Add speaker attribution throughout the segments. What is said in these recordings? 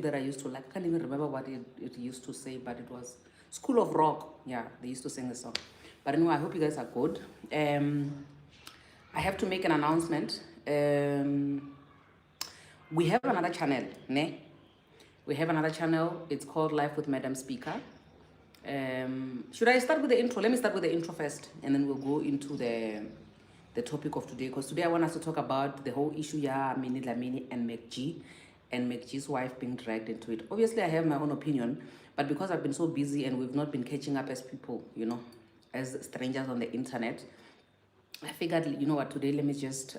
Speaker 1: that I used to like. I can't even remember what it used to say, but it was School of Rock. Yeah, they used to sing the song. But anyway, I hope you guys are good. I have to make an announcement. We have another channel, ne? We have another channel. It's called Life with Madam Speaker. Should I start with the intro? Let me start with the intro first, and then we'll go into the topic of today. Because today I want us to talk about the whole issue, yeah, Minnie and MacG, and MacG's wife being dragged into it. Obviously, I have my own opinion, but because I've been so busy and we've not been catching up as people, as strangers on the internet, I figured, you know what, today let me just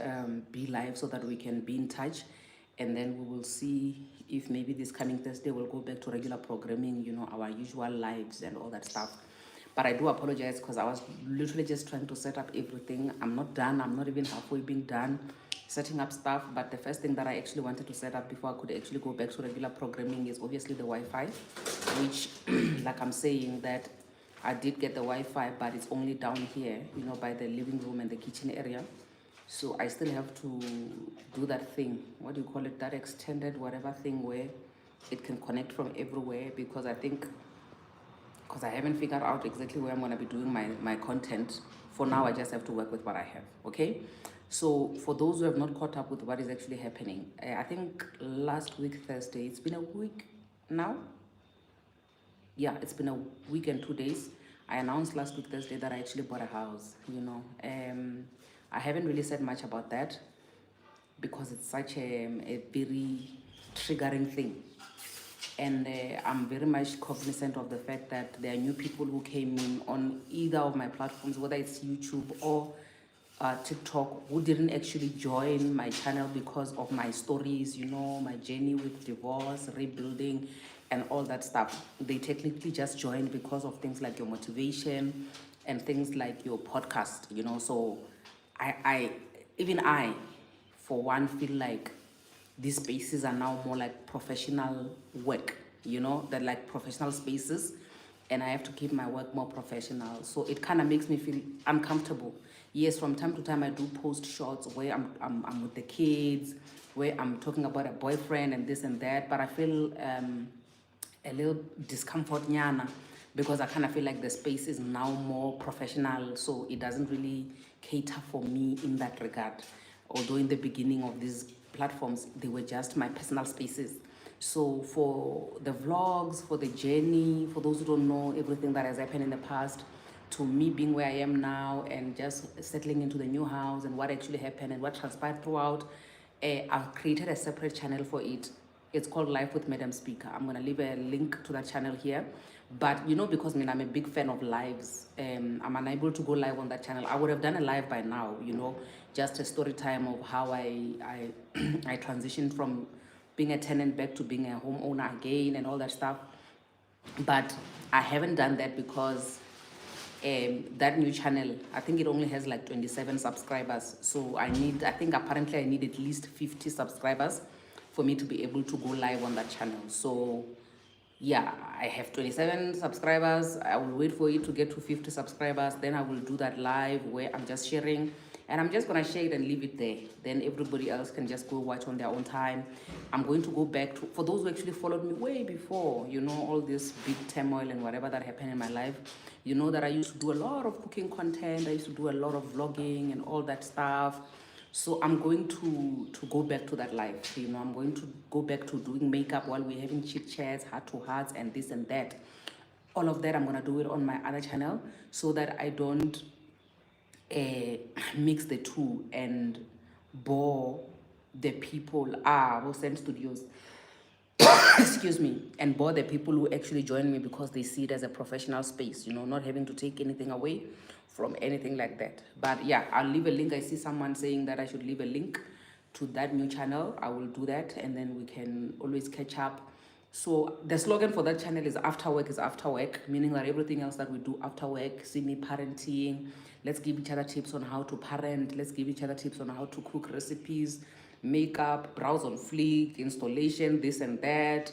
Speaker 1: be live so that we can be in touch, and then we will see if maybe this coming Thursday we'll go back to regular programming, our usual lives and all that stuff. But I do apologize because I was literally just trying to set up everything. I'm not done. I'm not even halfway being done setting up stuff. But the first thing that I actually wanted to set up before I could actually go back to regular programming is obviously the Wi-Fi, which, like I'm saying, that I did get the Wi-Fi, but it's only down here, by the living room and the kitchen area. So I still have to do that thing. What do you call it? That extended whatever thing where it can connect from everywhere, because I think, because I haven't figured out exactly where I'm going to be doing my content. For now, I just have to work with what I have, okay? So for those who have not caught up with what is actually happening, I think last week, Thursday, it's been a week now. Yeah, it's been a week and 2 days. I announced last week, Thursday, that I actually bought a house, I haven't really said much about that because it's such a very triggering thing. And I'm very much cognizant of the fact that there are new people who came in on either of my platforms, whether it's YouTube or TikTok, who didn't actually join my channel because of my stories, my journey with divorce, rebuilding, and all that stuff. They technically just joined because of things like your motivation and things like your podcast, So even I, for one, feel like these spaces are now more like professional work, they're like professional spaces, and I have to keep my work more professional. So it kind of makes me feel uncomfortable. Yes, from time to time I do post shots where I'm with the kids, where I'm talking about a boyfriend and this and that, but I feel a little discomfort nyana, because I kind of feel like the space is now more professional, so it doesn't really cater for me in that regard. Although in the beginning of these platforms, they were just my personal spaces. So for the vlogs, for the journey, for those who don't know everything that has happened in the past, to me being where I am now and just settling into the new house and what actually happened and what transpired throughout, I've created a separate channel for it. It's called Life with Madam Speaker. I'm going to leave a link to that channel here. But, because I'm a big fan of lives, I'm unable to go live on that channel. I would have done a live by now, just a story time of how I I transitioned from being a tenant back to being a homeowner again and all that stuff. But I haven't done that because that new channel, I think it only has like 27 subscribers. So I think apparently I need at least 50 subscribers for me to be able to go live on that channel. So yeah, I have 27 subscribers. I will wait for it to get to 50 subscribers. Then I will do that live where I'm just sharing, and I'm just gonna share it and leave it there. Then everybody else can just go watch on their own time. I'm going to go back to, for those who actually followed me way before, all this big turmoil and whatever that happened in my life, that I used to do a lot of cooking content. I used to do a lot of vlogging and all that stuff. So I'm going to go back to that life. I'm going to go back to doing makeup while we're having chit chats, heart to hearts, and this and that. All of that I'm gonna do it on my other channel so that I don't mix the two and bore the people. Wilson Studios. Excuse me, and bore the people who actually join me because they see it as a professional space, not having to take anything away from anything like that. But yeah, I'll leave a link. I see someone saying that I should leave a link to that new channel. I will do that, and then we can always catch up. So the slogan for that channel is after work is after work, meaning that everything else that we do after work, see me parenting, let's give each other tips on how to parent, let's give each other tips on how to cook recipes, makeup, browse on Fleek, installation, this and that,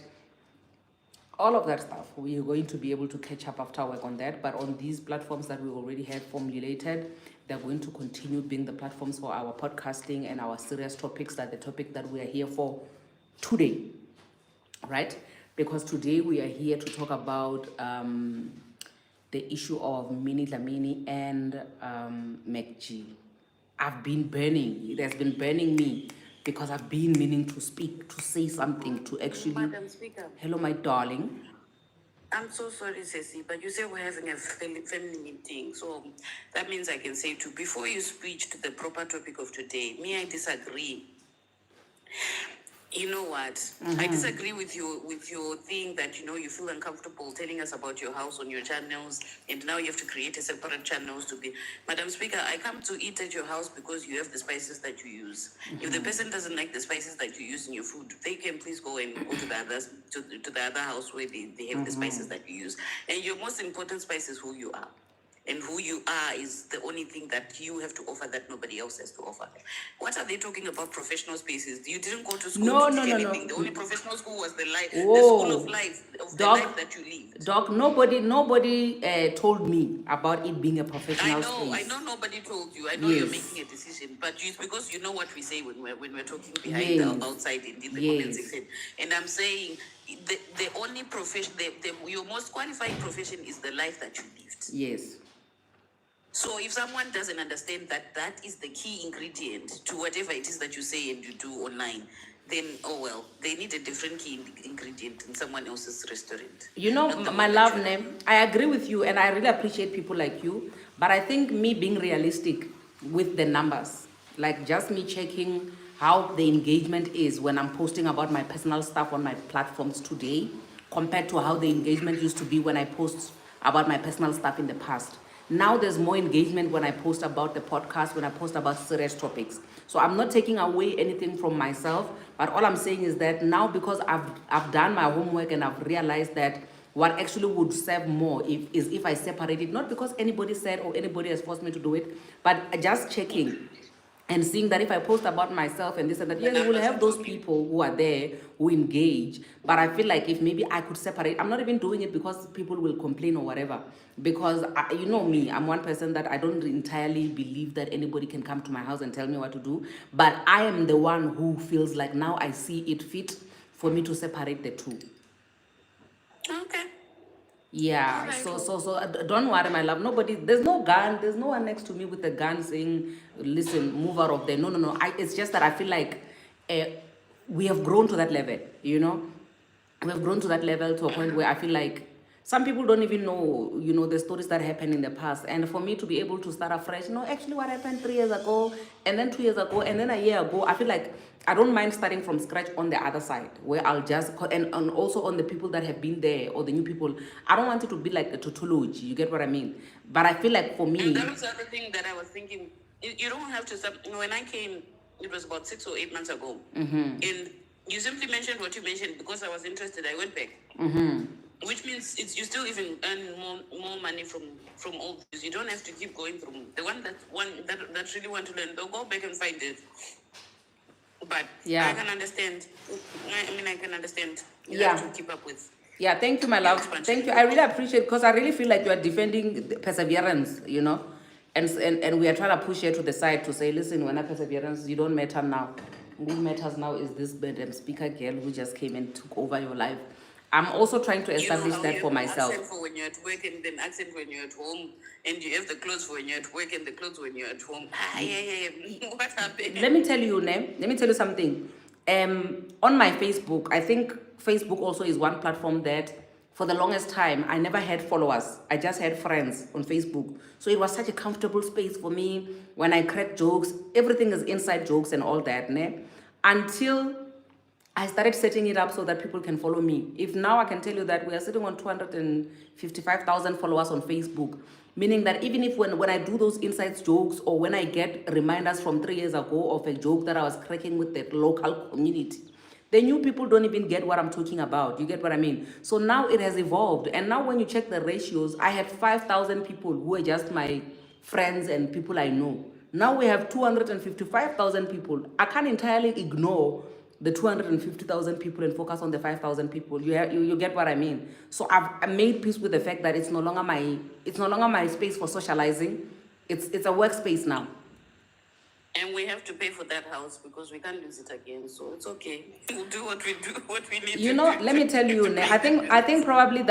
Speaker 1: all of that stuff. We are going to be able to catch up after work on that. But on these platforms that we already have formulated, they're going to continue being the platforms for our podcasting and our serious topics, like the topic that we are here for today. right? Because today we are here to talk about the issue of Minnie and MacG. I've been burning. It has been burning me because I've been meaning to speak, to say something, to actually.
Speaker 2: Madam Speaker.
Speaker 1: Hello, my darling.
Speaker 2: I'm so sorry, Ceci, but you say we're having a family meeting. So that means I can say to before you switch to the proper topic of today, me, I disagree. You know what? I disagree with your thing that you feel uncomfortable telling us about your house on your channels, and now you have to create a separate channels to be. Madam Speaker, I come to eat at your house because you have the spices that you use. If the person doesn't like the spices that you use in your food, they can please go and go to the others to the other house where they have the spices that you use. And your most important spice is who you are. And who you are is the only thing that you have to offer that nobody else has to offer. What are they talking about professional spaces? You didn't go to school to teach anything. The only professional school was the life, the school of life, of the life that you lived.
Speaker 1: Doc, nobody told me about it being a professional space.
Speaker 2: I know nobody told you. I know you're making a decision, but it's because you know what we say when we're talking behind outside in the comment section. And I'm saying the only profession, your most qualified profession is the life that you lived.
Speaker 1: Yes.
Speaker 2: So if someone doesn't understand that that is the key ingredient to whatever it is that you say and you do online, then, oh well, they need a different key ingredient in someone else's restaurant.
Speaker 1: You know, my love name, I agree with you and I really appreciate people like you, but I think me being realistic with the numbers, like just me checking how the engagement is when I'm posting about my personal stuff on my platforms today compared to how the engagement used to be when I post about my personal stuff in the past. Now there's more engagement when I post about the podcast, when I post about serious topics. So I'm not taking away anything from myself, but all I'm saying is that now because I've done my homework and I've realized that what actually would serve more is if I separate it, not because anybody said or anybody has forced me to do it, but just checking and seeing that if I post about myself and this and that, yes, we'll have those people who are there who engage. But I feel like if maybe I could separate, I'm not even doing it because people will complain or whatever. Because you know me, I'm one person that I don't entirely believe that anybody can come to my house and tell me what to do. But I am the one who feels like now I see it fit for me to separate the two.
Speaker 2: Okay.
Speaker 1: Yeah,
Speaker 2: Right.
Speaker 1: so don't worry, my love. Nobody, there's no gun. There's no one next to me with a gun saying, "Listen, move out of there." No. It's just that I feel like we have grown to that level. You know, we have grown to that level to a point where I feel like some people don't even know, the stories that happened in the past. And for me to be able to start afresh, actually what happened 3 years ago, and then 2 years ago, and then a year ago, I feel like I don't mind starting from scratch on the other side, where I'll just, and also on the people that have been there, or the new people. I don't want it to be like a tautology, you get what I mean? But I feel like for me...
Speaker 2: And that was the other thing that I was thinking. You don't have to stop. When I came, it was about 6 or 8 months ago. And you simply mentioned what you mentioned because I was interested. I went back. Which means you still even earn more money from all this. You don't have to keep going from the one that really want to learn. They'll go back and find it. But yeah, I can understand. I can understand. You have to keep up with.
Speaker 1: Yeah, thank you, my love. Thank you. I really appreciate, because I really feel like you are defending perseverance, and we are trying to push you to the side to say, listen, when I perseverance, you don't matter now. What matters now is this Madam Speaker girl who just came and took over your life. I'm also trying to establish that for myself.
Speaker 2: Accent for when you're at work, and then accent when you're at home, and you have the clothes for when you're at work and the clothes when you're at home. What happened?
Speaker 1: Let me tell you something. On my Facebook, I think Facebook also is one platform that for the longest time I never had followers. I just had friends on Facebook. So it was such a comfortable space for me. When I crack jokes, everything is inside jokes and all that, until I started setting it up so that people can follow me. If now I can tell you that we are sitting on 255,000 followers on Facebook, meaning that even if when I do those inside jokes, or when I get reminders from 3 years ago of a joke that I was cracking with the local community, the new people don't even get what I'm talking about. You get what I mean? So now it has evolved. And now when you check the ratios, I had 5,000 people who are just my friends and people I know. Now we have 255,000 people. I can't entirely ignore the 250,000 people and focus on the 5,000 people. You get what I mean? So I made peace with the fact that it's no longer my space for socializing. It's a workspace now.
Speaker 2: And we have to pay for that house because we can't lose it again. So it's okay. We'll do what we do, what we need
Speaker 1: You
Speaker 2: to
Speaker 1: know,
Speaker 2: do
Speaker 1: let me tell you,
Speaker 2: to pay
Speaker 1: I
Speaker 2: the
Speaker 1: think
Speaker 2: bills.
Speaker 1: probably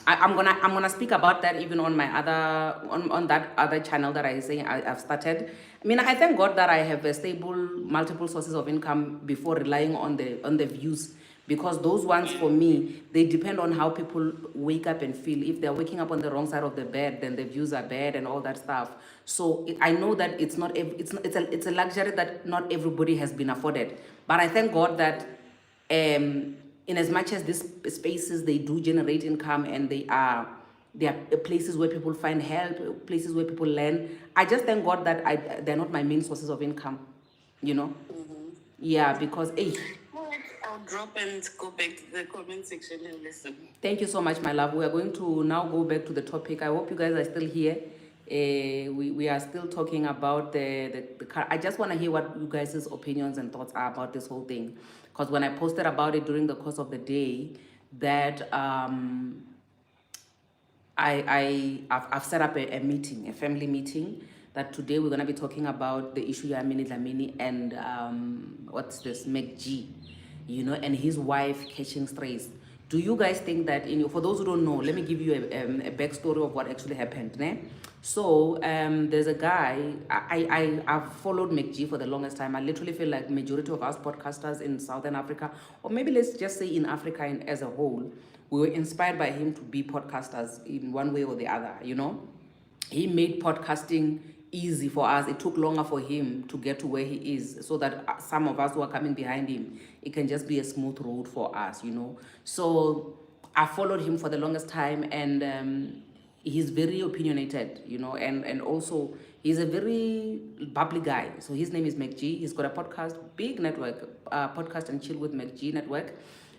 Speaker 1: I'm gonna speak about that even on my other on that other channel that I say I've started. I mean, I thank God that I have a stable multiple sources of income before relying on the views, because those ones for me, they depend on how people wake up and feel. If they're waking up on the wrong side of the bed, then the views are bad and all that stuff. So I know that it's not it's a luxury that not everybody has been afforded, but I thank God that in as much as these spaces, they do generate income, and they are places where people find help, places where people learn. I just thank God that they're not my main sources of income, you know. Yeah, because
Speaker 2: I'll drop and go back to the comment section and listen.
Speaker 1: thank you so much, my love. We are going to now go back to the topic. I hope you guys are still here. We are still talking about the car. I just want to hear what you guys' opinions and thoughts are about this whole thing. Because when I posted about it during the course of the day, that I've set up a meeting, a family meeting, that today we're going to be talking about the issue of Minnie Dlamini and what's this, MacG, you know, and his wife catching strays. Do you guys think that, for those who don't know, let me give you a backstory of what actually happened. Ne? So there's a guy, I've followed MacG for the longest time. I literally feel like majority of us podcasters in Southern Africa, or maybe let's just say in Africa as a whole, we were inspired by him to be podcasters in one way or the other, you know. He made podcasting easy for us. It took longer for him to get to where he is, so that some of us who are coming behind him, it can just be a smooth road for us, you know. So I followed him for the longest time, and he's very opinionated, you know, and also he's a very bubbly guy. So his name is MacG. He's got a podcast, big network, podcast and chill with MacG network.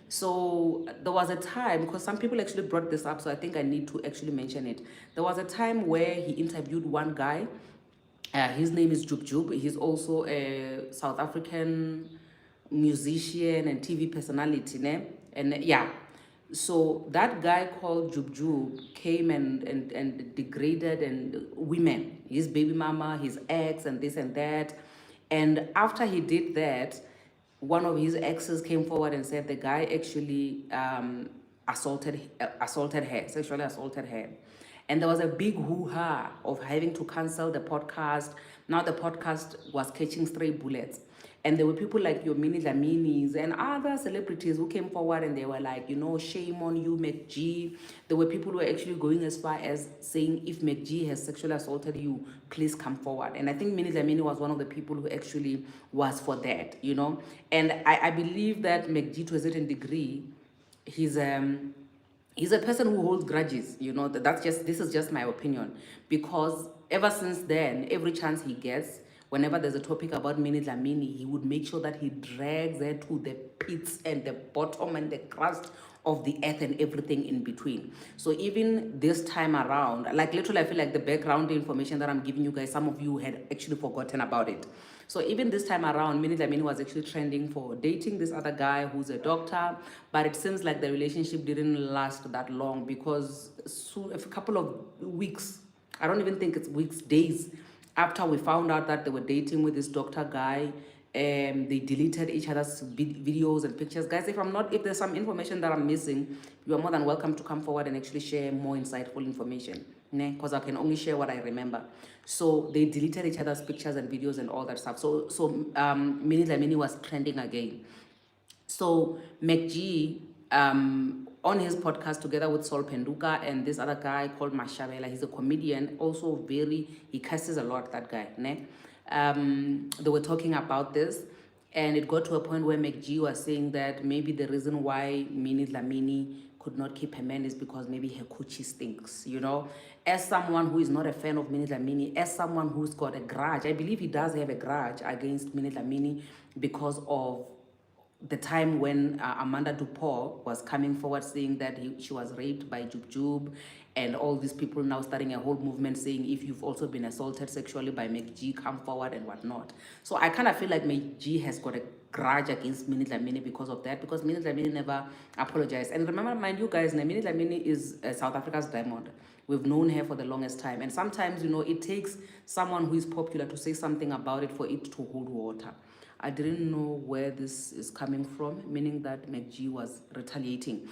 Speaker 1: So there was a time, because some people actually brought this up, so I think I need to actually mention it. There was a time where he interviewed one guy. His name is Jub Jub. He's also a South African musician and TV personality, ne? And yeah, so that guy called Jub Jub came and degraded and women, his baby mama, his ex, and this and that. And after he did that, one of his exes came forward and said the guy actually assaulted her, sexually assaulted her. And there was a big hoo-ha of having to cancel the podcast. Now the podcast was catching stray bullets. And there were people like your Minnie Dlaminis and other celebrities who came forward, and they were like, shame on you, MacG. There were people who were actually going as far as saying, if MacG has sexually assaulted you, please come forward. And I think Minnie Dlamini was one of the people who actually was for that, you know. And I believe that MacG, to a certain degree, he's a person who holds grudges, you know. This is just my opinion, because ever since then, every chance he gets, whenever there's a topic about Minnie Dlamini, he would make sure that he drags her to the pits and the bottom and the crust of the earth and everything in between. So even this time around, like literally, I feel like the background information that I'm giving you guys, some of you had actually forgotten about it. So even this time around, Minnie Dlamini was actually trending for dating this other guy who's a doctor, but it seems like the relationship didn't last that long, because a couple of weeks, I don't even think it's weeks, days, after we found out that they were dating with this doctor guy, they deleted each other's videos and pictures. Guys, if there's some information that I'm missing, you are more than welcome to come forward and actually share more insightful information, because I can only share what I remember. So they deleted each other's pictures and videos and all that stuff. So Minnie Dlamini was trending again. So MacG, on his podcast together with Sol Penduka and this other guy called Mashabela, he's a comedian, also he curses a lot, that guy, ne? They were talking about this, and it got to a point where MacG was saying that maybe the reason why Minnie Dlamini could not keep her man is because maybe her coochie stinks, you know. As someone who is not a fan of Minnie Dlamini, as someone who's got a grudge, I believe he does have a grudge against Minnie Dlamini because of the time when Amanda Dupont was coming forward saying that she was raped by Jub Jub, and all these people now starting a whole movement saying if you've also been assaulted sexually by MacG, come forward and whatnot. So I kind of feel like MacG has got a grudge against Minnie Dlamini because of that, because Minnie Dlamini never apologized. And remember, mind you guys, Minnie Dlamini is South Africa's diamond. We've known her for the longest time. And sometimes, you know, it takes someone who is popular to say something about it for it to hold water. I didn't know where this is coming from, meaning that MacG was retaliating.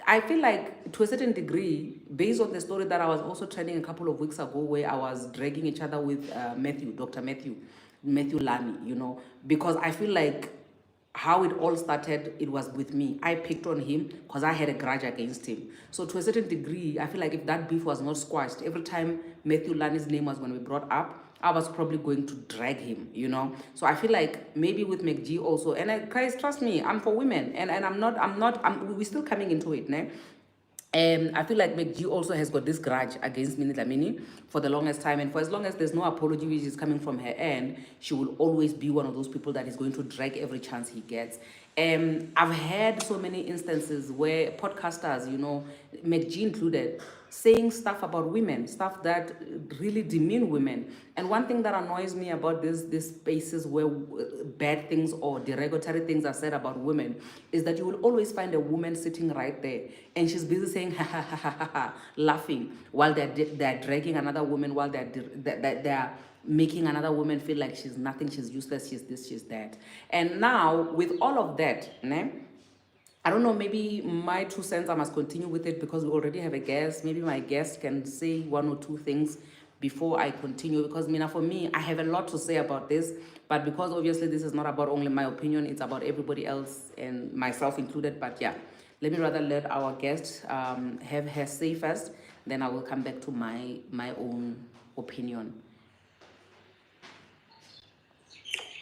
Speaker 1: I feel like, to a certain degree, based on the story that I was also trending a couple of weeks ago, where I was dragging each other with Dr. Matthew Lamy, you know, because I feel like how it all started, it was with me. I picked on him because I had a grudge against him. So to a certain degree, I feel like if that beef was not squashed, every time Matthew Lany's name was going to be brought up, I was probably going to drag him, you know. So I feel like maybe with MacG also, and guys, trust me, I'm for women, and we're still coming into it, né? I feel like MacG also has got this grudge against Minnie Dlamini for the longest time. And for as long as there's no apology which is coming from her end, she will always be one of those people that is going to drag every chance he gets. I've had so many instances where podcasters, you know, MacG included, saying stuff about women, stuff that really demean women. And one thing that annoys me about these spaces where bad things or derogatory things are said about women is that you will always find a woman sitting right there and she's busy saying ha ha ha ha ha, ha laughing while they're dragging another woman, while they're making another woman feel like she's nothing, she's useless, she's this, she's that. And now with all of that, né, I don't know, maybe my 2 cents, I must continue with it because we already have a guest. Maybe my guest can say 1 or 2 things before I continue, because Mina, for me, I have a lot to say about this, but because obviously this is not about only my opinion, it's about everybody else and myself included. But yeah, let me rather let our guest have her say first, then I will come back to my own opinion.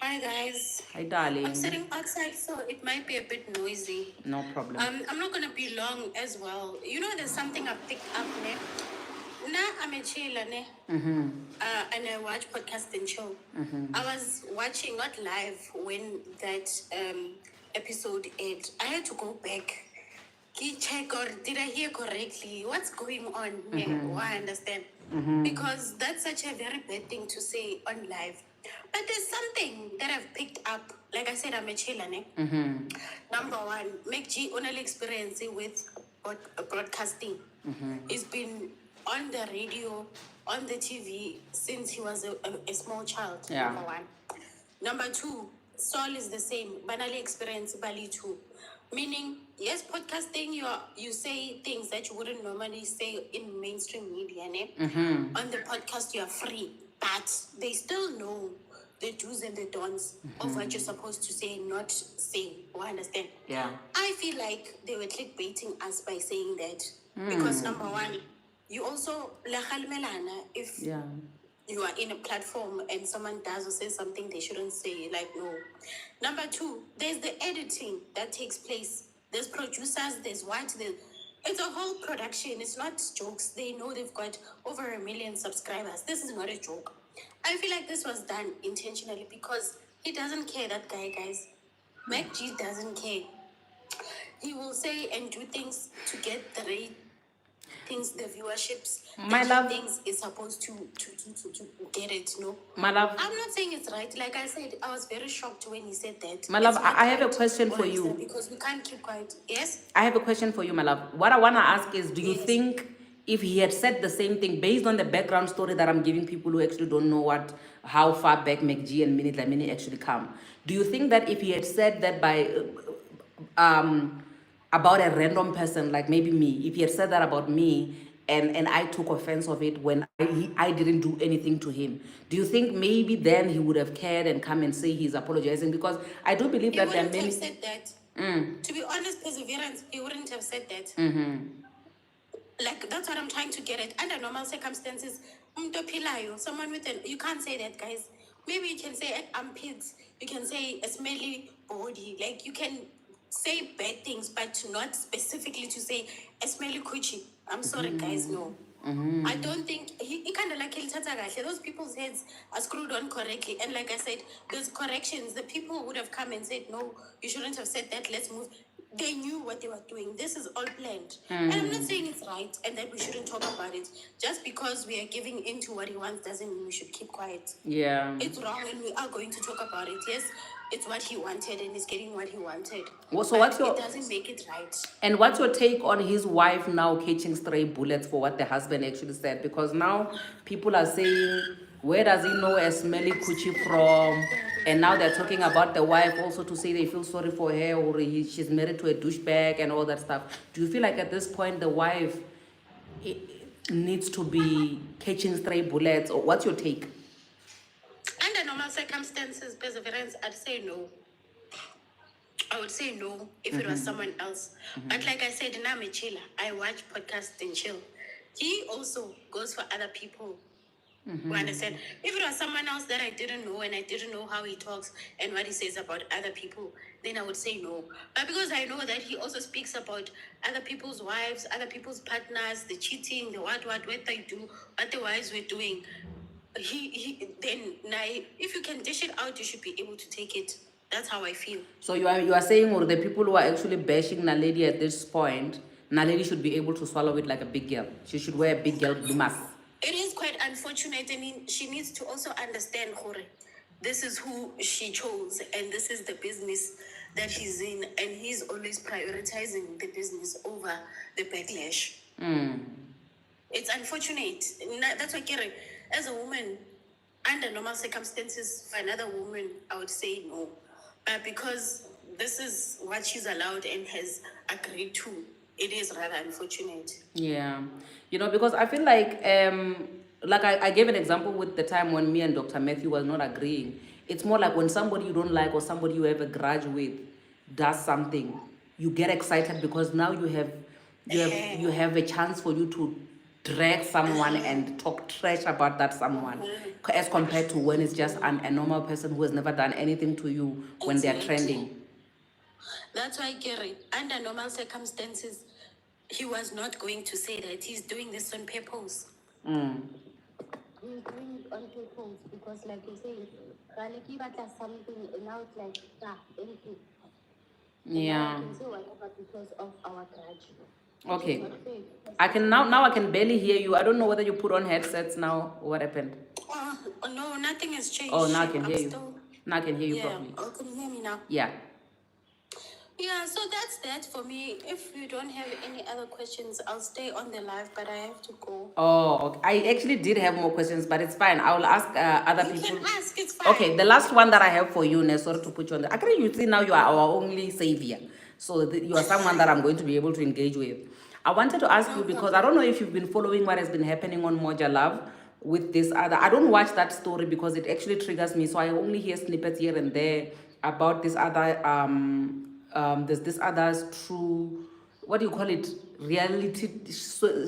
Speaker 2: Hi guys.
Speaker 1: Hi, darling.
Speaker 2: I'm sitting outside, so it might be a bit noisy.
Speaker 1: No problem.
Speaker 2: I'm not gonna be long as well. You know, there's something I've picked up, ne? Now I'm a chiller, ne? And I watch podcast and show. I was watching not live when that episode aired. I had to go back. Check, or did I hear correctly? What's going on? I understand. Because that's such a very bad thing to say on live. But there's something that I've picked up. Like I said, I'm a chiller, ne? Number one, MacG only experience with broadcasting. He's been on the radio, on the TV since he was a small child.
Speaker 1: Yeah.
Speaker 2: Number one. Number two, Saul is the same. Banally experience Bali too. Meaning, yes, podcasting, you say things that you wouldn't normally say in mainstream media. Ne? On the podcast, you are free, but they still know the do's and the don'ts of what you're supposed to say, not say. You understand?
Speaker 1: Yeah.
Speaker 2: I feel like they were clickbaiting us by saying that. Because number one, you also, if you are in a platform and someone does or says something they shouldn't say, like, no. Number two, there's the editing that takes place. There's producers, there's it's a whole production. It's not jokes. They know they've got over 1 million subscribers. This is not a joke. I feel like this was done intentionally because he doesn't care, that guy, guys. MacG doesn't care. He will say and do things to get the rate. Things, the viewerships,
Speaker 1: my love,
Speaker 2: things is supposed to get it, no?
Speaker 1: My love,
Speaker 2: I'm not saying it's right. Like I said, I was very shocked when he said that.
Speaker 1: My love, I have a question for you.
Speaker 2: Because we can't keep quiet. Yes?
Speaker 1: I have a question for you, my love. What I want to ask is, do you think if he had said the same thing, based on the background story that I'm giving people who actually don't know how far back MacG and Minnie Dlamini actually come, do you think that if he had said that by about a random person, like maybe me, if he had said that about me and I took offense of it when I didn't do anything to him, do you think maybe then he would have cared and come and say he's apologizing? Because I do believe that there are many...
Speaker 2: He wouldn't have said that. To be honest, perseverance, he wouldn't have said that. Like, that's what I'm trying to get at. Under normal circumstances, someone with you can't say that, guys. Maybe you can say armpits, you can say a smelly body, like you can say bad things, but not specifically to say a smelly coochie. I'm sorry, guys, no.
Speaker 3: I don't think he kind of like those people's heads are screwed on correctly. And like I said, there's corrections. The people would have come and said, no, you shouldn't have said that. Let's move. They knew what they were doing. This is all planned. And I'm not saying it's right and that we shouldn't talk about it. Just because we are giving into what he wants doesn't mean we should keep quiet.
Speaker 1: Yeah.
Speaker 3: It's wrong and we are going to talk about it. Yes, it's what he wanted and he's getting what he wanted.
Speaker 1: Well, so
Speaker 3: but
Speaker 1: what's your...
Speaker 3: it doesn't make it right.
Speaker 1: And what's your take on his wife now catching stray bullets for what the husband actually said? Because now people are saying, where does he know a smelly coochie from? And now they're talking about the wife also to say they feel sorry for her, or she's married to a douchebag and all that stuff. Do you feel like at this point the wife needs to be catching stray bullets, or what's your take?
Speaker 3: Under normal circumstances, perseverance, I'd say no. I would say no if it was someone else. But like I said, now I'm a chiller. I watch podcasts and chill. He also goes for other people. You understand? If it was someone else that I didn't know and I didn't know how he talks and what he says about other people, then I would say no. But because I know that he also speaks about other people's wives, other people's partners, the cheating, the what they do, what the wives were doing, then now if you can dish it out, you should be able to take it. That's how I feel.
Speaker 1: So you are saying, or the people who are actually bashing Naledi at this point, Naledi should be able to swallow it like a big girl. She should wear a big girl blue mask.
Speaker 3: It is quite unfortunate. I mean, she needs to also understand, Hore, this is who she chose and this is the business that he's in, and he's always prioritizing the business over the backlash. It's unfortunate. That's why, Kere, as a woman, under normal circumstances, for another woman, I would say no. But because this is what she's allowed and has agreed to, it is rather unfortunate.
Speaker 1: Yeah. You know, because I feel like I gave an example with the time when me and Dr. Matthew was not agreeing. It's more like when somebody you don't like or somebody you have a grudge with does something, you get excited because now you have a chance for you to drag someone and talk trash about that someone, as compared to when it's just a normal person who has never done anything to you when they're trending.
Speaker 3: That's why, Gary, under normal circumstances, he was not going to say that. He's doing this on purpose. He's doing it on purpose because, like you say, something, and now it's like, anything.
Speaker 1: Yeah.
Speaker 3: I can say whatever because of our grudge.
Speaker 1: Okay. I can now I can barely hear you. I don't know whether you put on headsets now or what happened.
Speaker 3: No, nothing has changed.
Speaker 1: Oh, now I can hear you. Now I can hear you properly.
Speaker 3: Oh, can you hear me now?
Speaker 1: Yeah.
Speaker 3: Yeah, so that's that for me. If you don't have any other questions, I'll stay on the live, but I have to go.
Speaker 1: Oh, okay. I actually did have more questions, but it's fine. I will ask other people.
Speaker 3: You can ask, it's fine.
Speaker 1: Okay, the last one that I have for you, sorry to put you on the... Actually, you see now you are our only savior. So you are someone that I'm going to be able to engage with. I wanted to ask you because I don't know if you've been following what has been happening on Moa Love with this other... I don't watch that story because it actually triggers me. So I only hear snippets here and there about this other... there's this other true... What do you call it? Reality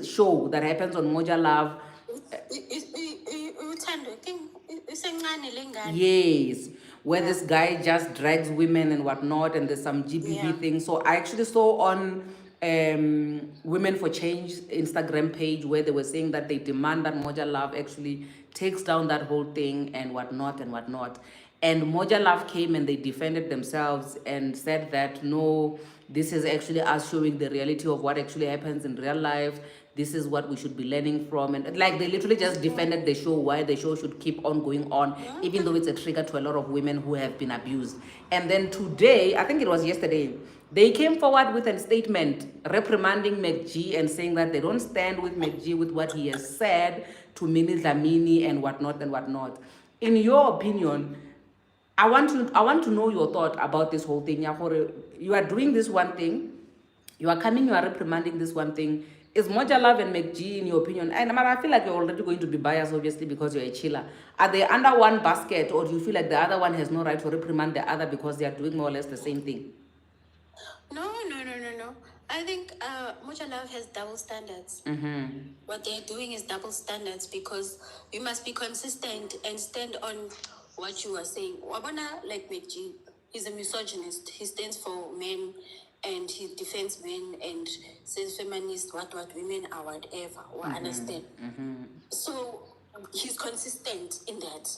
Speaker 1: show that happens on Moa Love. Yes, where this guy just drags women and whatnot, and there's some GBV thing. So I actually saw on Women for Change Instagram page where they were saying that they demand that Moa Love actually takes down that whole thing and whatnot and whatnot. And Moa Love came and they defended themselves and said that no, this is actually us showing the reality of what actually happens in real life. This is what we should be learning from. And like they literally just defended the show, why the show should keep on going on, even though it's a trigger to a lot of women who have been abused. And then today, I think it was yesterday, they came forward with a statement reprimanding MacG and saying that they don't stand with MacG with what he has said to Minnie Can't and whatnot and whatnot. In your opinion, I want to know your thought about this whole thing. You are doing this one thing, you are reprimanding this one thing. Is Moa Love and MacG, in your opinion, and I feel like you're already going to be biased, obviously, because you're a chiller. Are they under one basket, or do you feel like the other one has no right to reprimand the other because they are doing more or less the same thing?
Speaker 3: No. I think Moa Love has double standards. What they're doing is double standards because you must be consistent and stand on what you are saying. Wabona, like MacG, he's a misogynist. He stands for men and he defends men and says feminist, what women are, whatever, or understand. So he's consistent in that.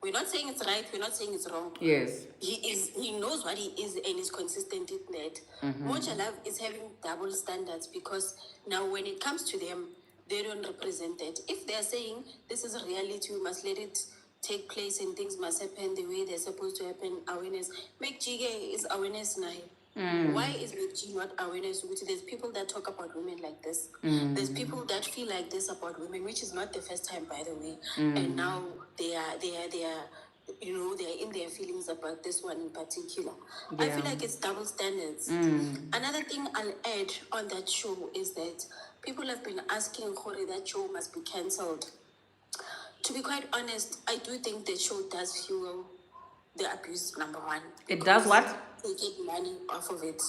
Speaker 3: We're not saying it's right, we're not saying it's wrong.
Speaker 1: Yes.
Speaker 3: He knows what he is and is consistent in that. Moa Love is having double standards because now when it comes to them, they don't represent it. If they're saying this is a reality, we must let it take place and things must happen the way they're supposed to happen, awareness. MacG is awareness now. Why is MacG not awareness? There's people that talk about women like this. There's people that feel like this about women, which is not the first time, by the way. And now they are, you know, they're in their feelings about this one in particular. I feel like it's double standards. Another thing I'll add on that show is that people have been asking Khore that show must be cancelled. To be quite honest, I do think the show does fuel the abuse, number one.
Speaker 1: It does what?
Speaker 3: They get money off of it.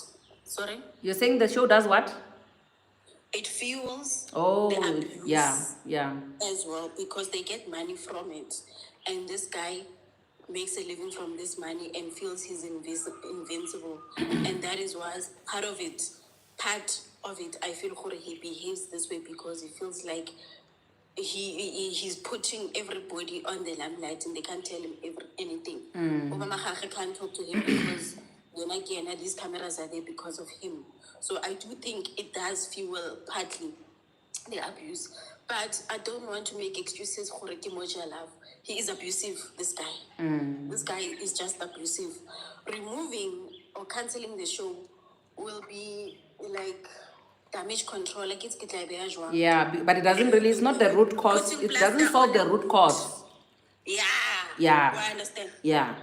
Speaker 3: Sorry?
Speaker 1: You're saying the show does what?
Speaker 3: It fuels
Speaker 1: Oh,
Speaker 3: the abuse
Speaker 1: yeah.
Speaker 3: as well because they get money from it. And this guy makes a living from this money and feels he's invincible. And that is why part of it, I feel he behaves this way because he feels like he's putting everybody on the limelight and they can't tell him anything. Obama can't talk to him because again, these cameras are there because of him. So I do think it does fuel partly the abuse. But I don't want to make excuses for Moa Love. He is abusive, this guy. This guy is just abusive. Removing or cancelling the show will be like damage control, like it's
Speaker 1: Yeah, but it doesn't really, it's not the root cause. It doesn't solve the root cause.
Speaker 3: Yeah. I understand.
Speaker 1: Yeah.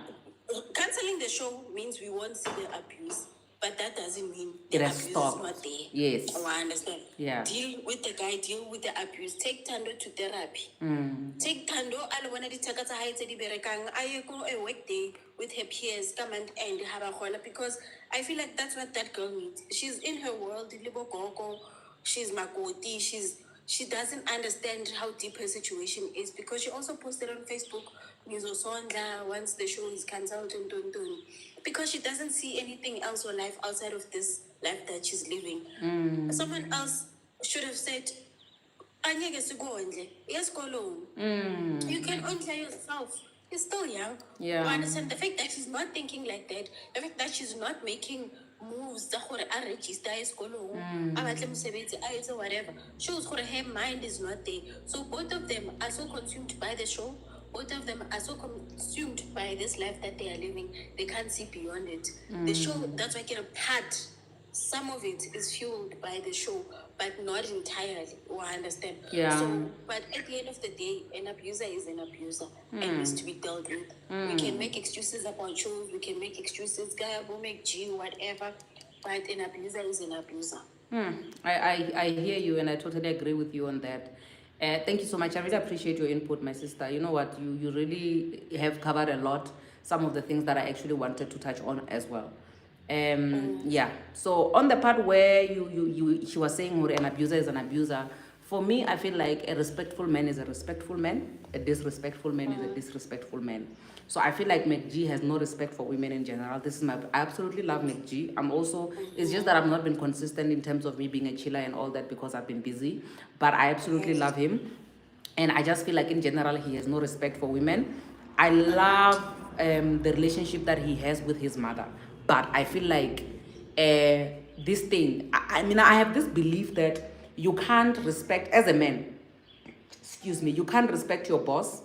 Speaker 3: Cancelling the show means we won't see the abuse, but that doesn't mean
Speaker 1: It
Speaker 3: the
Speaker 1: has
Speaker 3: abuse
Speaker 1: stopped.
Speaker 3: is not there.
Speaker 1: Yes.
Speaker 3: I understand.
Speaker 1: Yeah.
Speaker 3: Deal with the guy, deal with the abuse. Take Tando to therapy. Take Tando, I want to take a high teddy berekang. I go a work day with her peers, come and have a hola because I feel like that's what that girl needs. She's in her world, she's Makoti, she doesn't understand how deep her situation is because she also posted on Facebook, once the show is cancelled, because she doesn't see anything else or life outside of this life that she's living. Someone else should have said, yes, you can own yourself. You're still young.
Speaker 1: Yeah.
Speaker 3: You understand the fact that she's not thinking like that, the fact that she's not making moves that are register whatever shows her mind is not there. So both of them are so consumed by the show, both of them are so consumed by this life that they are living, they can't see beyond it. The show, that's why I get a part. Some of it is fueled by the show, but not entirely. I understand.
Speaker 1: Yeah.
Speaker 3: So, but at the end of the day, an abuser is an abuser and needs to be dealt with. We can make excuses about shows, we can make excuses, guy will make G, whatever, but an abuser is an abuser.
Speaker 1: I hear you and I totally agree with you on that. Thank you so much. I really appreciate your input, my sister. You know what? You really have covered a lot, some of the things that I actually wanted to touch on as well. Yeah. So on the part where she was saying an abuser is an abuser, for me, I feel like a respectful man is a respectful man, a disrespectful man is a disrespectful man. So I feel like MacG has no respect for women in general. I absolutely love MacG. I'm also, it's just that I've not been consistent in terms of me being a chiller and all that because I've been busy. But I absolutely love him. And I just feel like in general, he has no respect for women. I love the relationship that he has with his mother. But I feel like this thing, I mean, I have this belief that you can't respect, as a man, you can't respect your boss.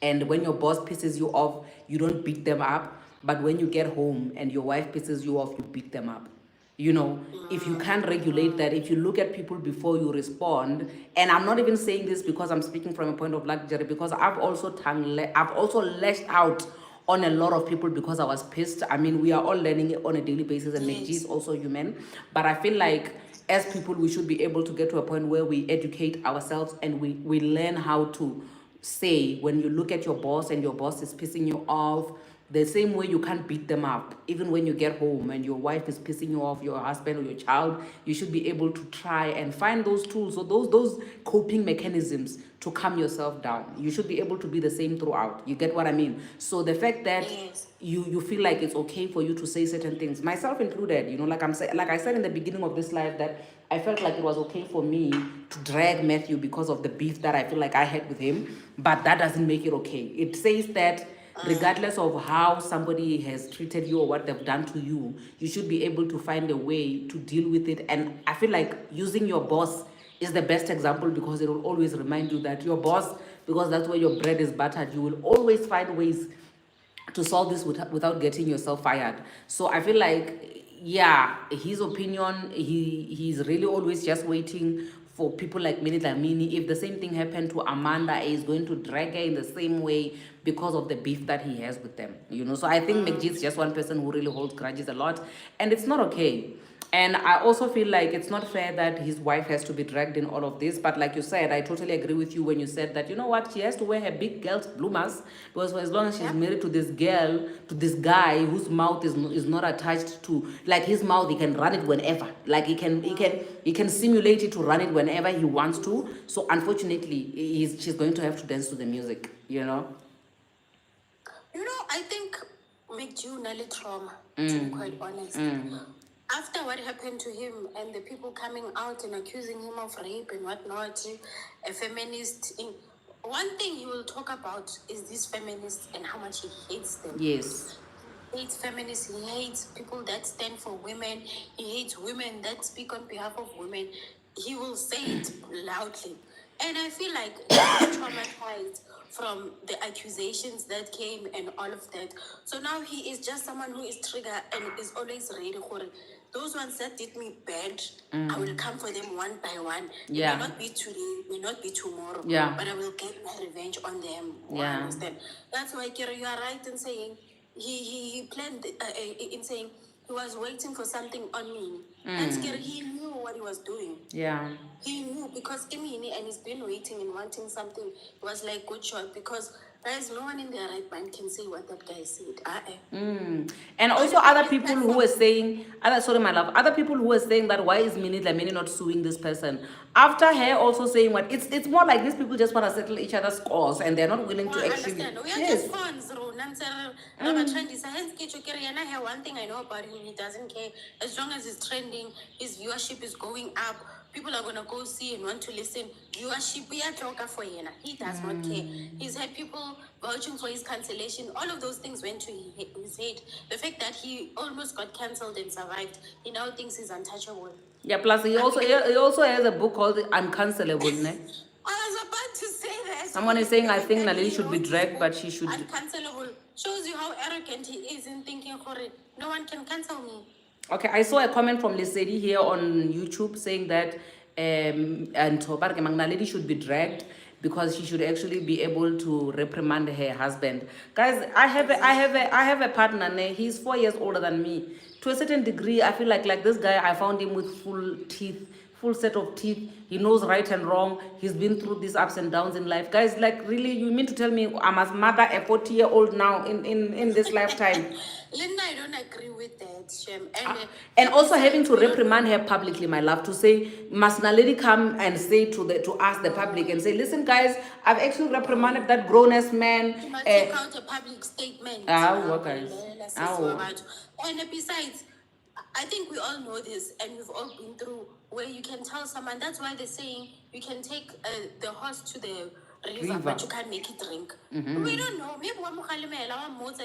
Speaker 1: And when your boss pisses you off, you don't beat them up. But when you get home and your wife pisses you off, you beat them up. You know, if you can't regulate that, if you look at people before you respond, and I'm not even saying this because I'm speaking from a point of luxury, because I've also lashed out on a lot of people because I was pissed. I mean, we are all learning it on a daily basis, and MacG is also human. But I feel like as people, we should be able to get to a point where we educate ourselves and we learn how to say, when you look at your boss and your boss is pissing you off, The same way you can't beat them up. Even when you get home and your wife is pissing you off, your husband or your child, you should be able to try and find those tools or those coping mechanisms to calm yourself down. You should be able to be the same throughout. You get what I mean? So the fact that
Speaker 3: Yes.
Speaker 1: you feel like it's okay for you to say certain things, myself included, you know, like I said in the beginning of this live, that I felt like it was okay for me to drag Matthew because of the beef that I feel like I had with him, but that doesn't make it okay. It says that regardless of how somebody has treated you or what they've done to you, you should be able to find a way to deal with it. And I feel like using your boss is the best example, because it will always remind you that your boss, because that's where your bread is buttered, you will always find ways to solve this without getting yourself fired. So I feel like, yeah, his opinion, he's really always just waiting for people like Minnie. If the same thing happened to Amanda, he's going to drag her in the same way because of the beef that he has with them. You know, so I think MacG is just one person who really holds grudges a lot, and it's not okay. And I also feel like it's not fair that his wife has to be dragged in all of this. But like you said, I totally agree with you when you said that, you know what, she has to wear her big girl's bloomers, because for as long as she's married to this girl, to this guy whose mouth is not attached to, like, his mouth, he can run it whenever. Like he can simulate it to run it whenever he wants to. So unfortunately, she's going to have to dance to the music, you know?
Speaker 3: You know, I think make you nearly trauma, to be quite honest. After what happened to him and the people coming out and accusing him of rape and whatnot, a feminist, one thing he will talk about is these feminists and how much he hates them.
Speaker 1: Yes.
Speaker 3: He hates feminists, he hates people that stand for women, he hates women that speak on behalf of women. He will say it loudly. And I feel like he's traumatized from the accusations that came and all of that. So now he is just someone who is triggered and is always ready for it. Those ones that did me bad, I will come for them one by one.
Speaker 1: Yeah.
Speaker 3: It may not be today, it may not be tomorrow,
Speaker 1: Yeah.
Speaker 3: but I will get my revenge on them.
Speaker 1: Yeah.
Speaker 3: Understand? That's why, Kira, you are right in saying he planned in saying he was waiting for something on me. And Kira, he knew what he was doing.
Speaker 1: Yeah.
Speaker 3: He knew, because Imini, and he's been waiting and wanting something. It was like, good shot, because there's no one in their right mind can say what that guy said.
Speaker 1: And also other people who were saying, other people who were saying that why is Minnie not suing this person? After her also saying what, it's more like these people just want to settle each other's scores and they're not willing to actually.
Speaker 3: Understand. We are
Speaker 1: Yes.
Speaker 3: just fans, one thing I know about him, he doesn't care. As long as it's trending, his viewership is going up. People are gonna go see and want to listen. Viewership, we are talking for him. He does not care. He's had people vouching for his cancellation. All of those things went to his head. The fact that he almost got cancelled and survived, he now thinks he's untouchable.
Speaker 1: Yeah, plus he also has a book called Uncancelable, ne?
Speaker 3: I was about to say that.
Speaker 1: Someone is saying, I think Naledi should be dragged, but she should.
Speaker 3: Uncancelable shows you how arrogant he is in thinking for it. No one can cancel me.
Speaker 1: Okay, I saw a comment from Lesedi here on YouTube saying that Naledi should be dragged because she should actually be able to reprimand her husband. Guys, I have a partner, ne? He's 4 years older than me. To a certain degree, I feel like this guy, I found him with full set of teeth. He knows right and wrong. He's been through these ups and downs in life. Guys, like, really, you mean to tell me I must mother a 40-year-old now in this lifetime?
Speaker 3: Linda, I don't agree with that, Shem.
Speaker 1: And also having to reprimand her publicly, my love, to say, must Naledi come and say to us, the public, and say, listen, guys, I've actually reprimanded that grown-ass man.
Speaker 3: You must take out a public statement.
Speaker 1: What, guys?
Speaker 3: And besides, I think we all know this, and we've all been through where you can tell someone. That's why they're saying you can take the horse to the river, but you can't make it drink. We don't know. Maybe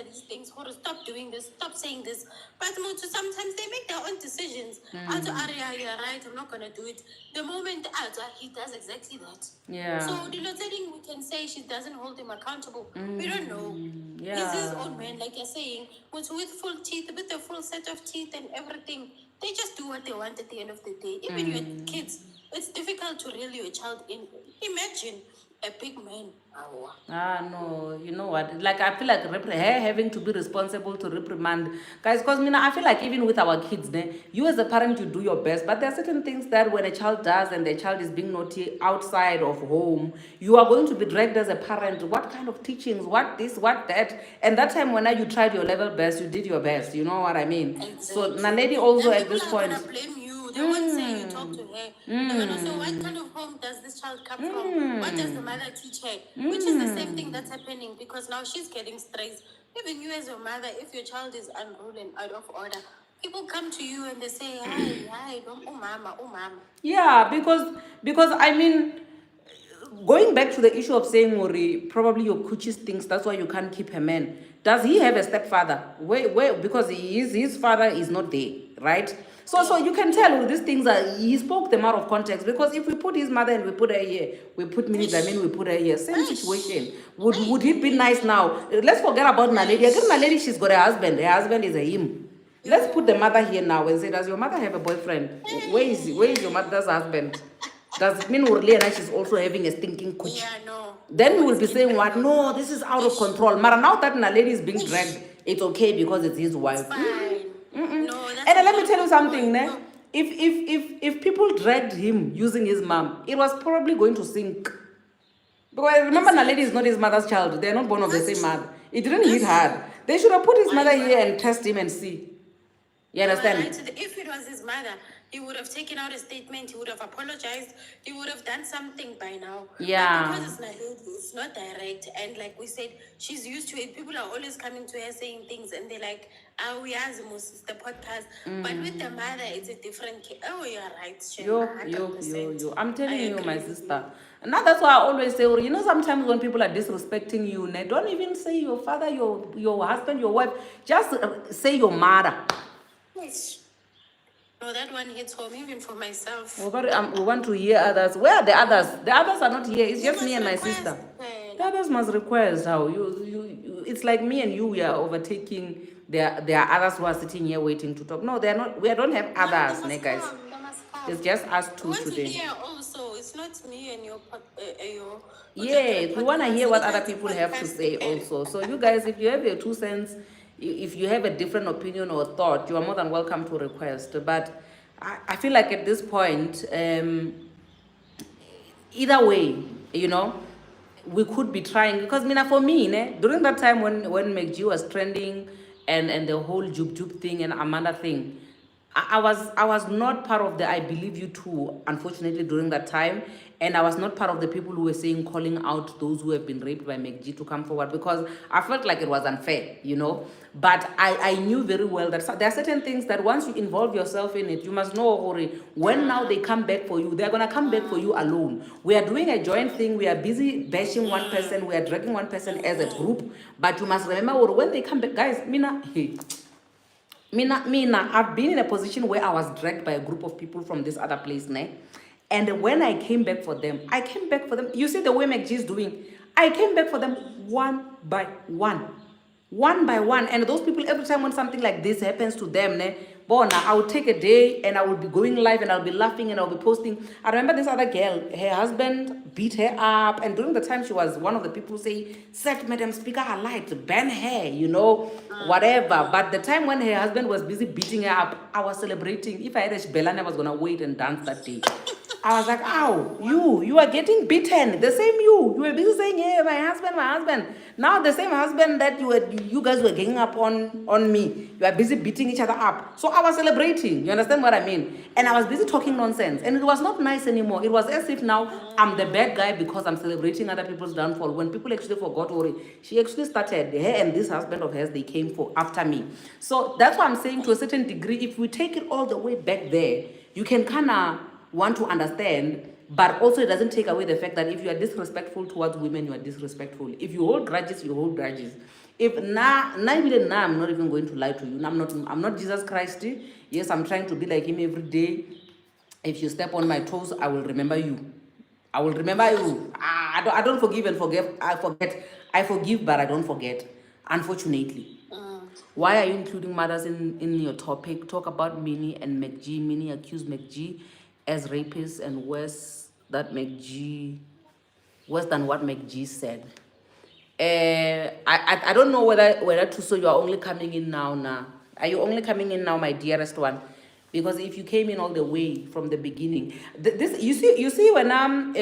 Speaker 3: these things. Stop doing this. Stop saying this. But sometimes they make their own decisions. Aria, you're right. I'm not gonna do it. The moment he does exactly that.
Speaker 1: Yeah.
Speaker 3: So the thing we can say she doesn't hold him accountable. We don't know.
Speaker 1: Yeah.
Speaker 3: He's his own man, like you're saying, with full teeth, with a full set of teeth and everything. They just do what they want at the end of the day. Even your kids, it's difficult to reel your child in. Imagine a big man.
Speaker 1: No, you know what? Like, I feel like her having to be responsible to reprimand guys. Because I feel like even with our kids, you as a parent, you do your best. But there are certain things that when a child does and the child is being naughty outside of home, you are going to be dragged as a parent. What kind of teachings? What this? What that? And that time when you tried your level best, you did your best. You know what I mean? So, Naledi also
Speaker 3: And
Speaker 1: at
Speaker 3: people
Speaker 1: this
Speaker 3: are
Speaker 1: point.
Speaker 3: gonna blame you. They won't say you talk to her. They're gonna say, what kind of home does this child come from? What does the mother teach her? Which is the same thing that's happening because now she's getting stressed. Even you as your mother, if your child is unruly and out of order, people come to you and they say, hi, don't, oh mama, oh mama.
Speaker 1: Yeah, because going back to the issue of saying, Ori, probably your coaches thinks that's why you can't keep a man. Does he have a stepfather? Where because his father is not there, right? So you can tell these things he spoke them out of context because if we put his mother and we put her here, we put Minnie we put her here, same situation. Would it be nice now? Let's forget about Naledi. Again, Naledi, she's got a husband. Her husband is a him. Let's put the mother here now and say, does your mother have a boyfriend? Where is your mother's husband? Does it mean Urliana she's also having a stinking coochie?
Speaker 3: Yeah, no.
Speaker 1: Then you will be saying what? No, this is out of control. Mara, now that Naledi is being dragged, it's okay because it's his wife.
Speaker 3: It's fine. No, that's
Speaker 1: And let me tell you something,
Speaker 3: no.
Speaker 1: ne? If people dragged him using his mom, it was probably going to sink. Because remember, Naledi is not his mother's child. They are not born of the same mother. It didn't hit hard. They should have put his mother here and test him and see. You understand?
Speaker 3: If it was his mother, he would have taken out a statement, he would have apologized, he would have done something by now.
Speaker 1: Yeah.
Speaker 3: But because it's Naledi, it's not direct. And like we said, she's used to it. People are always coming to her saying things and they're like, oh, we are the podcast. But with the mother, it's a different case. Oh, you're right, Shem,
Speaker 1: Yo. I'm telling you, my sister. And now that's why I always say, sometimes when people are disrespecting you, don't even say your father, your husband, your wife. Just say your mother.
Speaker 3: Yes. No, that one hits home even for myself.
Speaker 1: We want to hear others. Where are the others? The others are not here. It's just me and my sister. The others must request how you. It's like me and you. We are overtaking. There are others who are sitting here waiting to talk. No, they are not. We don't have others, guys. It's just us two today.
Speaker 3: Yeah, also, it's not me and your.
Speaker 1: Yeah, we want to hear what other people have to say also. So you guys, if you have your 2 cents, if you have a different opinion or thought, you are more than welcome to request. But I feel like at this point, either way, we could be trying. Because for me, during that time when MacG was trending and the whole Jub thing and Amanda thing, I was not part of the I believe you too, unfortunately, during that time. And I was not part of the people who were calling out those who have been raped by MacG to come forward because I felt like it was unfair, But I knew very well that there are certain things that once you involve yourself in it, you must know, when now they come back for you, they're going to come back for you alone. We are doing a joint thing. We are busy bashing one person. We are dragging one person as a group. But you must remember, when they come back, guys, Mina, I've been in a position where I was dragged by a group of people from this other place, and when I came back for them, You see the way MacG is doing. I came back for them one by one. And those people, every time when something like this happens to them, I will take a day and I will be going live and I'll be laughing and I'll be posting. I remember this other girl, her husband beat her up. And during the time she was one of the people who say, set Madam Speaker her light, ban her, whatever. But the time when her husband was busy beating her up, I was celebrating. If I had a Belana, I was going to wait and dance that day. I was like, ow, you are getting beaten. The same you. You were busy saying, hey, my husband. Now the same husband that you guys were ganging up on me. You are busy beating each other up. So I was celebrating. You understand what I mean? And I was busy talking nonsense. And it was not nice anymore. It was as if now I'm the bad guy because I'm celebrating other people's downfall. When people actually forgot, she actually started, her and this husband of hers, they came for after me. So that's why I'm saying to a certain degree, if we take it all the way back there, you can kind of want to understand, but also it doesn't take away the fact that if you are disrespectful towards women, you are disrespectful. If you hold grudges, you hold grudges. I'm not even going to lie to you. I'm not Jesus Christ. Yes, I'm trying to be like him every day. If you step on my toes, I will remember you. I don't forgive and forget. I forget. I forgive, but I don't forget. Unfortunately. Why are you including mothers in your topic? Talk about Minnie and MacG. Minnie accused MacG as rapists and worse than what MacG said. I don't know whether Tuso, you are only coming in now. Are you only coming in now, my dearest one? Because if you came in all the way from the beginning, this you see when I'm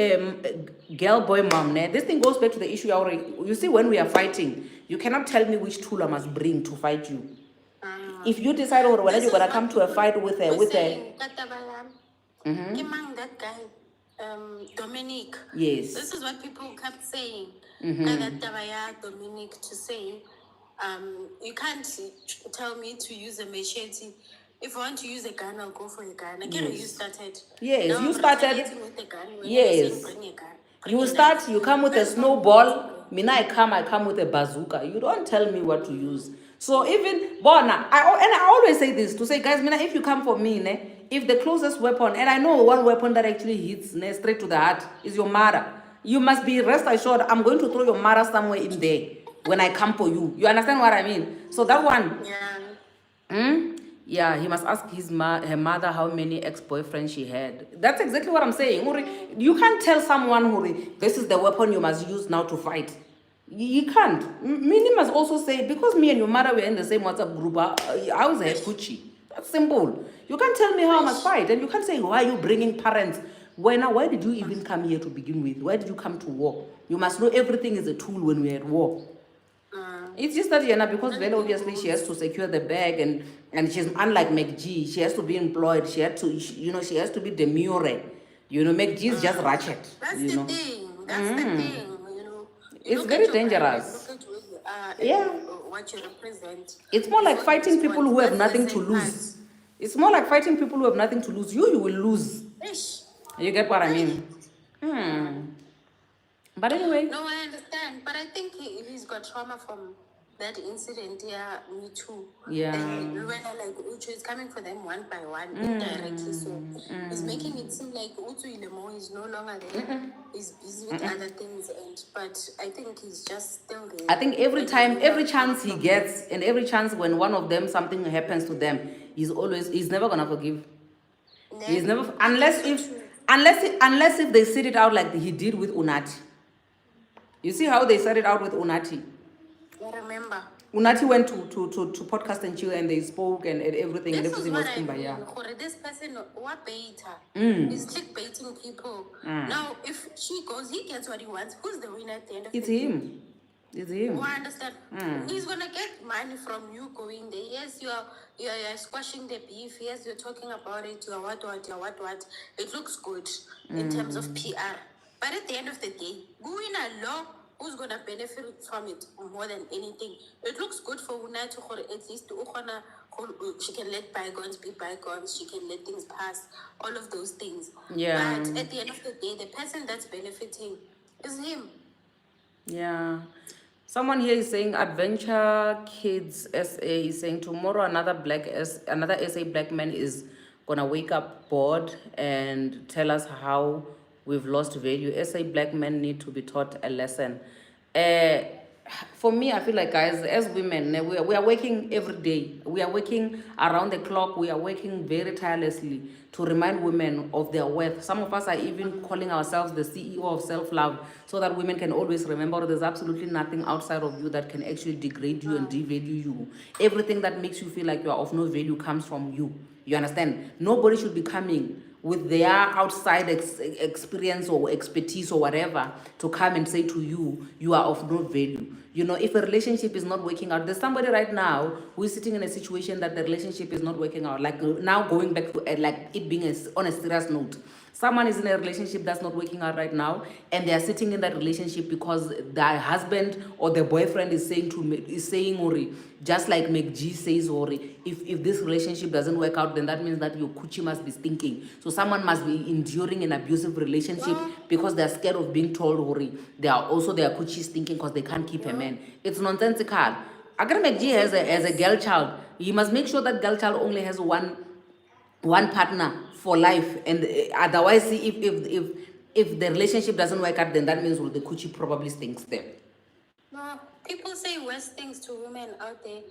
Speaker 1: girl boy mom, this thing goes back to the issue already. You see, when we are fighting, you cannot tell me which tool I must bring to fight you. If you decide or whether you're gonna come to a fight with a
Speaker 3: that guy, Dominic.
Speaker 1: Yes.
Speaker 3: This is what people kept saying. Dominic to say, you can't tell me to use a machete. If I want to use a gun, I'll go for a gun. Again, you started.
Speaker 1: Yes,
Speaker 3: now
Speaker 1: you
Speaker 3: I'm
Speaker 1: started.
Speaker 3: retaliating with a gun when
Speaker 1: Yes.
Speaker 3: I say bring a gun.
Speaker 1: You come with a snowball. Mina, I come with a bazooka. You don't tell me what to use. So even Bona, I always say this to say, guys, Mina, if you come for me, if the closest weapon, and I know one weapon that actually hits straight to the heart is your mother, you must be rest assured I'm going to throw your mother somewhere in there when I come for you. You understand what I mean? So that one.
Speaker 3: Yeah.
Speaker 1: Yeah, he must ask her mother how many ex-boyfriends she had. That's exactly what I'm saying. You can't tell someone, this is the weapon you must use now to fight. You can't. Minnie must also say, because me and your mother were in the same WhatsApp group, I was a coochie. That's simple. You can't tell me how I must fight. And you can't say, why are you bringing parents? Why did you even come here to begin with? Why did you come to war? You must know everything is a tool when we're at war. It's just that because very obviously she has to secure the bag and she's unlike MacG. She has to be employed. She has to she has to be demure. MacG is just ratchet.
Speaker 3: That's the thing. That's the thing.
Speaker 1: It's very dangerous. Yeah.
Speaker 3: What you represent.
Speaker 1: It's more like fighting people who have nothing to lose. It's more like fighting people who have nothing to lose. You will lose. You get what I mean? But anyway.
Speaker 3: No, I understand. But I think he's got trauma from that incident. Yeah, me too.
Speaker 1: Yeah.
Speaker 3: When Uchu is coming for them one by one, indirectly. So it's making it seem like Uchu Ilemo is no longer there. He's busy with other things. But I think he's just still there.
Speaker 1: I think every chance he gets, and every chance when one of them, something happens to them, he's never going to forgive. He's never, unless if they sit it out like he did with Unati. You see how they set it out with Unati?
Speaker 3: I remember.
Speaker 1: Unati went to podcast and chill and they spoke and everything.
Speaker 3: This
Speaker 1: and everything
Speaker 3: is
Speaker 1: was
Speaker 3: what I mean.
Speaker 1: yeah.
Speaker 3: This person, what beta? He's clickbaiting people. Now, if she goes, he gets what he wants. Who's the winner at the end of
Speaker 1: It's
Speaker 3: the day?
Speaker 1: him. It's him.
Speaker 3: I understand. He's gonna get money from you going there. Yes, you're squashing the beef. Yes, you're talking about it. You're what. It looks good in terms of PR. But at the end of the day, going along, who's gonna benefit from it more than anything? It looks good for Una to at least she can let bygones be bygones. She can let things pass. All of those things.
Speaker 1: Yeah.
Speaker 3: But at the end of the day, the person that's benefiting is him.
Speaker 1: Yeah. Someone here is saying Adventure Kids SA is saying tomorrow another SA black man is gonna wake up bored and tell us how we've lost value. SA black men need to be taught a lesson. For me, I feel like, guys, as women, we are working every day. We are working around the clock. We are working very tirelessly to remind women of their worth. Some of us are even calling ourselves the CEO of self-love, so that women can always remember there's absolutely nothing outside of you that can actually degrade you and devalue you. Everything that makes you feel like you are of no value comes from you. You understand? Nobody should be coming with their outside experience or expertise or whatever to come and say to you, you are of no value. If a relationship is not working out, there's somebody right now who is sitting in a situation that the relationship is not working out. Like now going back to like it being on a serious note. Someone is in a relationship that's not working out right now, and they are sitting in that relationship because their husband or their boyfriend is saying, Ori, just like MacG says, Ori, if this relationship doesn't work out, then that means that your coochie must be stinking. So someone must be enduring an abusive relationship because they're scared of being told, Ori, their coochie stinking because they can't keep a man. It's nonsensical. Agar MacG has a girl child, he must make sure that girl child only has one partner for life, and otherwise, if the relationship doesn't work out, then that means the coochie probably stinks there.
Speaker 3: No, people say worse things to women out there.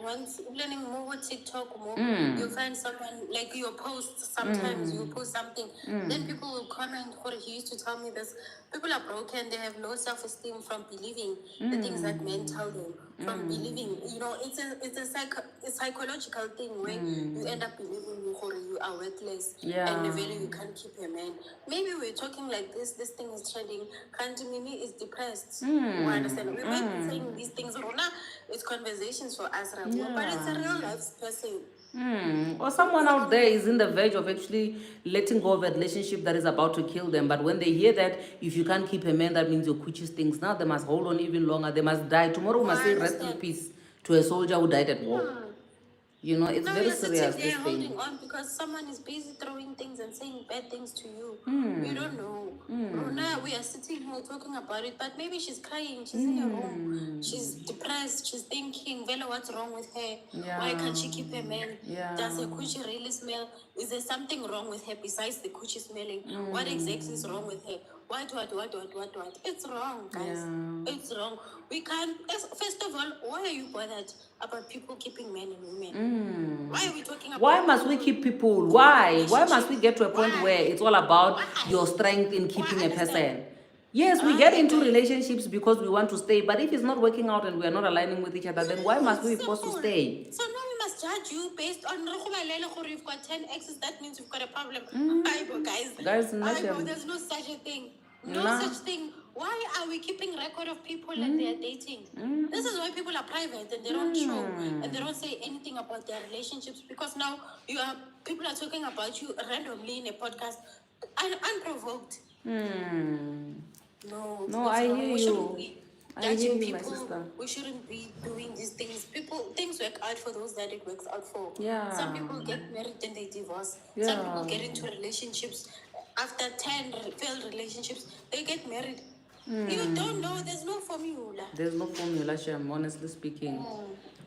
Speaker 3: Once learning more TikTok more, you'll find someone like your posts. Sometimes you post something, then people will comment. Or he used to tell me this: people are broken. They have low self-esteem from believing the things that men tell them. From believing, it's a psychological thing where you end up believing you are worthless and really you can't keep a man. Maybe we're talking like this. This thing is trending. Minnie is depressed. You understand? We might be saying these things. Rona, it's conversations for us, right? But it's a real life person.
Speaker 1: Or someone out there is in the verge of actually letting go of a relationship that is about to kill them. But when they hear that if you can't keep a man, that means your coochie stinks. Now they must hold on even longer. They must die. Tomorrow we must say rest in peace to a soldier who died at war. It's very serious, this thing.
Speaker 3: Holding on because someone is busy throwing things and saying bad things to you. You don't know. Rona, we are sitting here talking about it, but maybe she's crying. She's in her room. She's depressed. She's thinking, Vela, what's wrong with her? Why can't she keep a man? Does her coochie really smell? Is there something wrong with her besides the coochie smelling? What exactly is wrong with her? What? It's wrong, guys. It's wrong. We can't. First of all, why are you bothered about people keeping men and women? Why are we talking about?
Speaker 1: Why must we keep people? Why? Why must we get to a point where it's all about your strength in keeping a person? Yes, we get into relationships because we want to stay, but if it's not working out and we are not aligning with each other, then why must we be forced to stay?
Speaker 3: So now we must judge you based on you've got 10 exes, that means you've got a problem. Guys, there's no such a thing. No such thing. Why are we keeping record of people and they are dating? This is why people are private and they don't show and they don't say anything about their relationships because now people are talking about you randomly in a podcast unprovoked. No,
Speaker 1: I hear you.
Speaker 3: Judging people, we shouldn't be doing these things. Things work out for those that it works out for. Some people get married and they divorce. Some people get into relationships. After 10 failed relationships, they get married. You don't know. There's no formula.
Speaker 1: There's no formula, Shem, honestly speaking.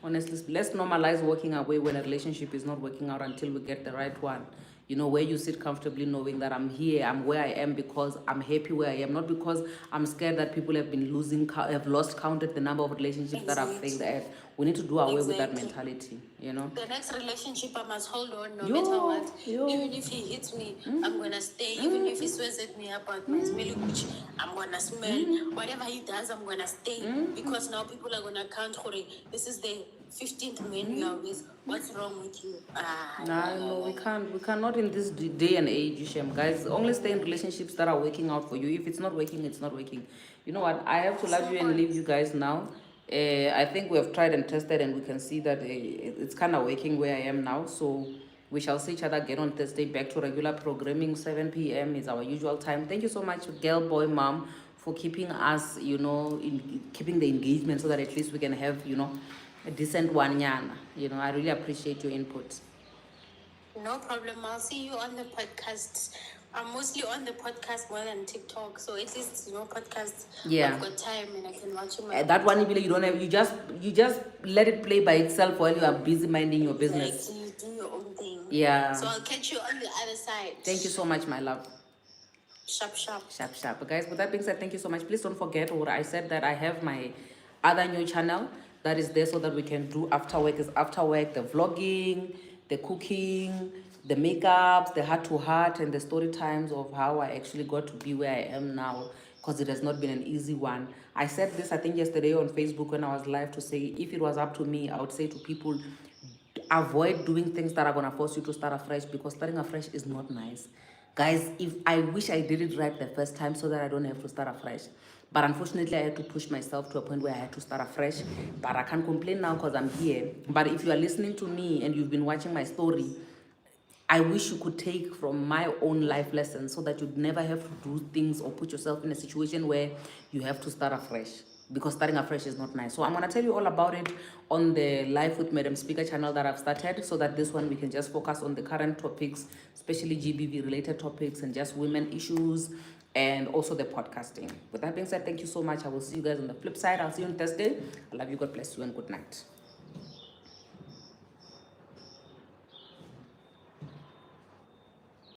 Speaker 1: Honestly, let's normalize walking away when a relationship is not working out until we get the right one. Where you sit comfortably knowing that I'm here, I'm where I am because I'm happy where I am, not because I'm scared that people have lost count at the number of relationships that I've failed at. We need to do away with that mentality,
Speaker 3: The next relationship, I must hold on no matter what. Even if he hits me, I'm going to stay. Even if he swears at me about my smelly cooch, I'm going to smell. Whatever he does, I'm going to stay. Because now people are going to count, this is the 15th man you are with. What's wrong with you?
Speaker 1: No, we can't. We cannot in this day and age, Shem. Guys, only stay in relationships that are working out for you. If it's not working, it's not working. You know what? I have to love you and leave you guys now. I think we have tried and tested and we can see that it's kind of working where I am now. So we shall see each other again on Thursday. Back to regular programming. 7 p.m. is our usual time. Thank you so much, girl, boy, mom, for keeping us, keeping the engagement so that at least we can have, a decent one, Yana. I really appreciate your input.
Speaker 3: No problem. I'll see you on the podcast. I'm mostly on the podcast more than TikTok, so at least podcasts. I've got time and I can watch it.
Speaker 1: That one, you don't have. You just let it play by itself while you are busy minding your business.
Speaker 3: You do your own thing.
Speaker 1: Yeah.
Speaker 3: So I'll catch you on the other side.
Speaker 1: Thank you so much, my love.
Speaker 3: Sharp.
Speaker 1: Guys, with that being said, thank you so much. Please don't forget what I said, that I have my other new channel that is there so that we can do after work, the vlogging, the cooking, the makeups, the heart-to-heart, and the story times of how I actually got to be where I am now, because it has not been an easy one. I said this, I think, yesterday on Facebook when I was live, to say if it was up to me, I would say to people, avoid doing things that are going to force you to start afresh, because starting afresh is not nice. Guys, I wish I did it right the first time so that I don't have to start afresh. But unfortunately, I had to push myself to a point where I had to start afresh. But I can't complain now because I'm here. But if you are listening to me and you've been watching my story, I wish you could take from my own life lessons so that you'd never have to do things or put yourself in a situation where you have to start afresh. Because starting afresh is not nice. So I'm going to tell you all about it on the Life with Madam Speaker channel that I've started, so that this one we can just focus on the current topics, especially GBV related topics and just women issues, and also the podcasting. With that being said, thank you so much. I will see you guys on the flip side. I'll see you on Thursday. I love you. God bless you and good night.